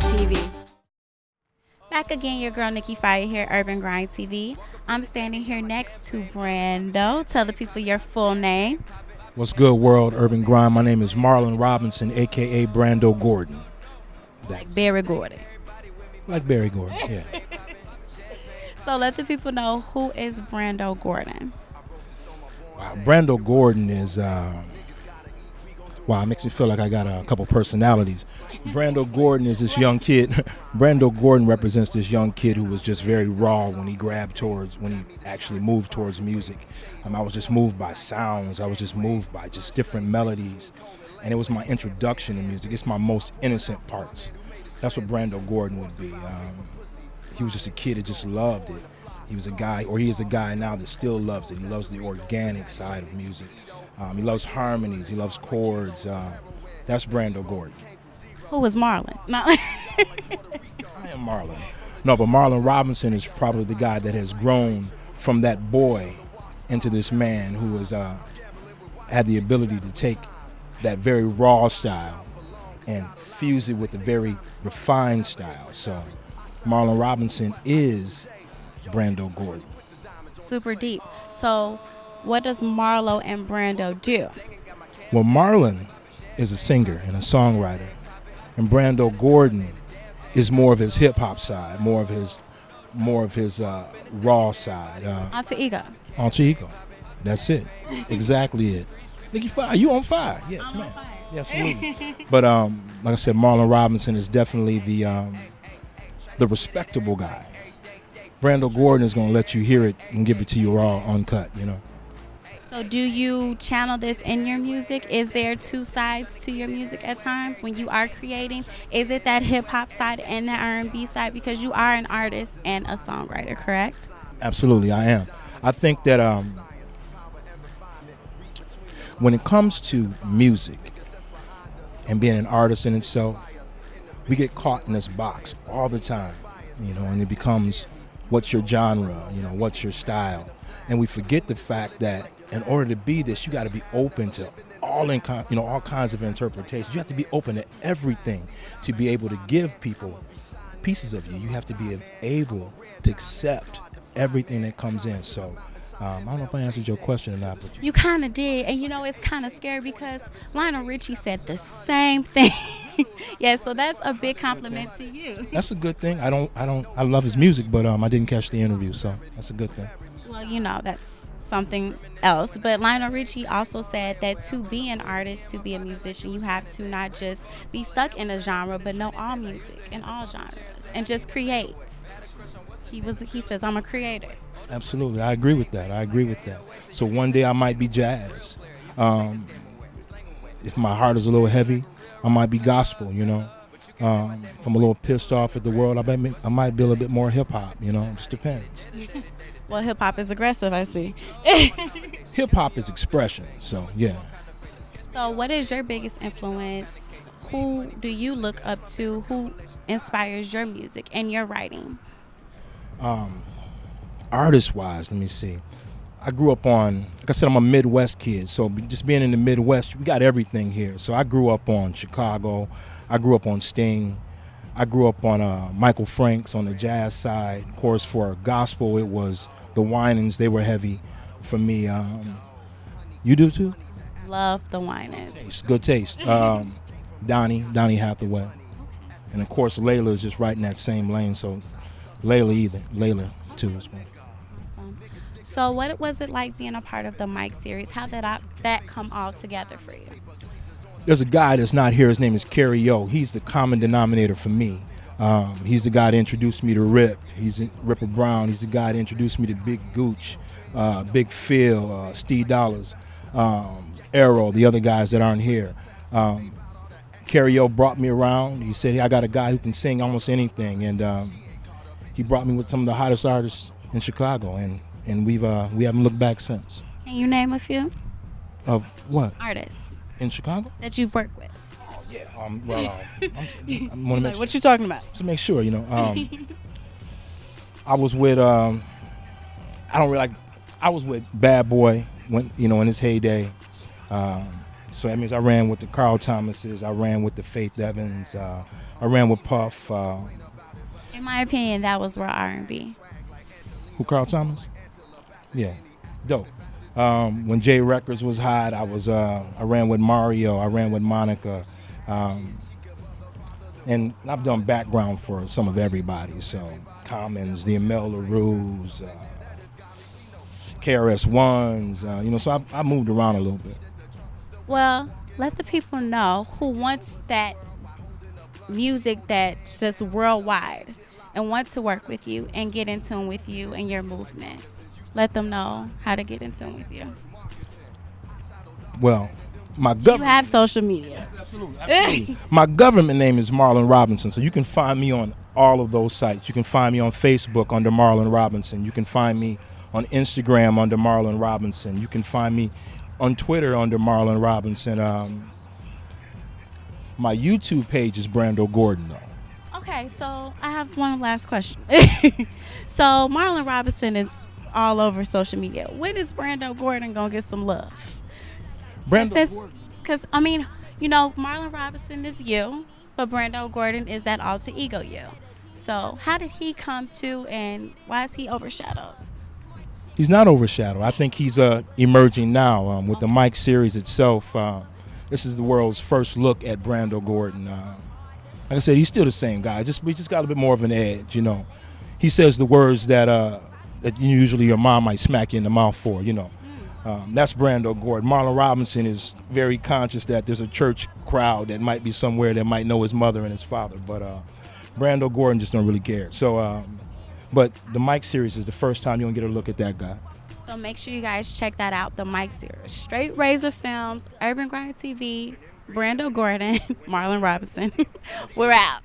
UrbanGrindTV. Back again, your girl Nikki Fire here, Urban Grind TV. I'm standing here next to Brando. Tell the people your full name. What's good, world? Urban Grind. My name is Marlon Robinson, a.k.a. Brando Gordan. Like Barry Gordan. Like Barry Gordan, yeah. So let the people know, who is Brando Gordan? Wow, Brando Gordan is, wow, it makes me feel like I got a couple personalities. Brando Gordan is this young kid. Brando Gordan represents this young kid who was just very raw when he actually moved towards music. I was just moved by sounds. I was just moved by just different melodies. And it was my introduction to music. It's my most innocent parts. That's what Brando Gordan would be. He was just a kid that just loved it. He was a guy, or he is a guy now that still loves it. He loves the organic side of music. He loves harmonies. He loves chords. That's Brando Gordan. Who is Marlon? No. I am Marlon. No, but Marlon Robinson is probably the guy that has grown from that boy into this man who has had the ability to take that very raw style and fuse it with a very refined style. So Marlon Robinson is Brando Gordan. Super deep. So what does Marlo and Brando do? Well, Marlon is a singer and a songwriter, and Brando Gordan is more of his hip hop side, more of his raw side. Alter ego. Alter ego. That's it. Exactly it. Nikki Fire, you on fire? Yes, I'm ma'am. on fire. Yes, absolutely. But like I said, Marlon Robinson is definitely the respectable guy. Brando Gordan is gonna let you hear it and give it to you raw, uncut. You know. So do you channel this in your music? Is there two sides to your music at times when you are creating? Is it that hip hop side and the R&B side? Because you are an artist and a songwriter, correct? Absolutely, I am. I think that when it comes to music and being an artist in itself, we get caught in this box all the time, you know, and it becomes, what's your genre, you know, what's your style? And we forget the fact that in order to be this, you got to be open to all kinds of interpretations. You have to be open to everything to be able to give people pieces of you. You have to be able to accept everything that comes in. So I don't know if I answered your question or not, but You kind of did, and you know it's kind of scary because Lionel Richie said the same thing. Yeah, so that's a big compliment to you. that's a good thing. I love his music, but I didn't catch the interview, so that's a good thing. Well, you know, that's something else. But Lionel Richie also said that to be an artist, to be a musician, you have to not just be stuck in a genre, but know all music and all genres and just create. He says, I'm a creator. Absolutely, I agree with that. So one day I might be jazz. If my heart is a little heavy, I might be gospel, you know. If I'm a little pissed off at the world, I might be a little bit more hip hop, you know. It just depends. Well, hip hop is aggressive, I see. Hip hop is expression, so yeah. So what is your biggest influence? Who do you look up to? Who inspires your music and your writing? Artist-wise, let me see. I grew up on, like I said, I'm a Midwest kid, so just being in the Midwest, we got everything here. So I grew up on Chicago. I grew up on Sting. I grew up on Michael Franks on the jazz side. Of course, for gospel, it was the Winans. They were heavy for me. You do too? Love the Winans. Good taste. Donnie Hathaway. And of course, Layla is just right in that same lane, so Layla too as well. So what was it like being a part of the Mike series? How did that come all together for you? There's a guy that's not here. His name is Kerry O. He's the common denominator for me. He's the guy that introduced me to Rip. He's Ripper Brown. He's the guy that introduced me to Big Gooch, Big Phil, Steve Dollars, Arrow, the other guys that aren't here. Kerry O brought me around. He said, hey, I got a guy who can sing almost anything. And he brought me with some of the hottest artists in Chicago. And we haven't looked back since. Can you name a few? Of what? Artists. In Chicago? That you've worked with. Oh, yeah. I'm want to make What you talking about? To make sure, you know. I was with I was with Bad Boy when in his heyday. So that means I ran with the Carl Thomases, I ran with the Faith Evans, I ran with Puff. In my opinion, that was where R&B. Who, Carl Thomas? Yeah, dope. When J Records was hot, I ran with Mario, I ran with Monica, and I've done background for some of everybody. So Commons, the Amel LaRue's, KRS Ones, So I moved around a little bit. Well, let the people know who wants that music that's just worldwide and want to work with you and get in tune with you and your movement. Let them know how to get in tune with you. Well, my You government. have social media. Absolutely. My government name is Marlon Robinson, so you can find me on all of those sites. You can find me on Facebook under Marlon Robinson. You can find me on Instagram under Marlon Robinson. You can find me on Twitter under Marlon Robinson. My YouTube page is Brando Gordan, though. Okay, so I have one last question. So Marlon Robinson is all over social media. When is Brando Gordan gonna get some love? Brando Gordan. Because Marlon Robinson is you, but Brando Gordan is that alter ego you. So how did he come to, and why is he overshadowed? He's not overshadowed. I think he's emerging now with the Mike series itself. This is the world's first look at Brando Gordan. Like I said, he's still the same guy. We just got a bit more of an edge, He says the words that usually your mom might smack you in the mouth for, That's Brando Gordan. Marlon Robinson is very conscious that there's a church crowd that might be somewhere that might know his mother and his father, but Brando Gordan just don't really care. So, but the Mike series is the first time you're gonna get a look at that guy. So make sure you guys check that out, the Mike series. Straight Razor Films, UrbanGrindTV, Brando Gordan, Marlon Robinson. We're out.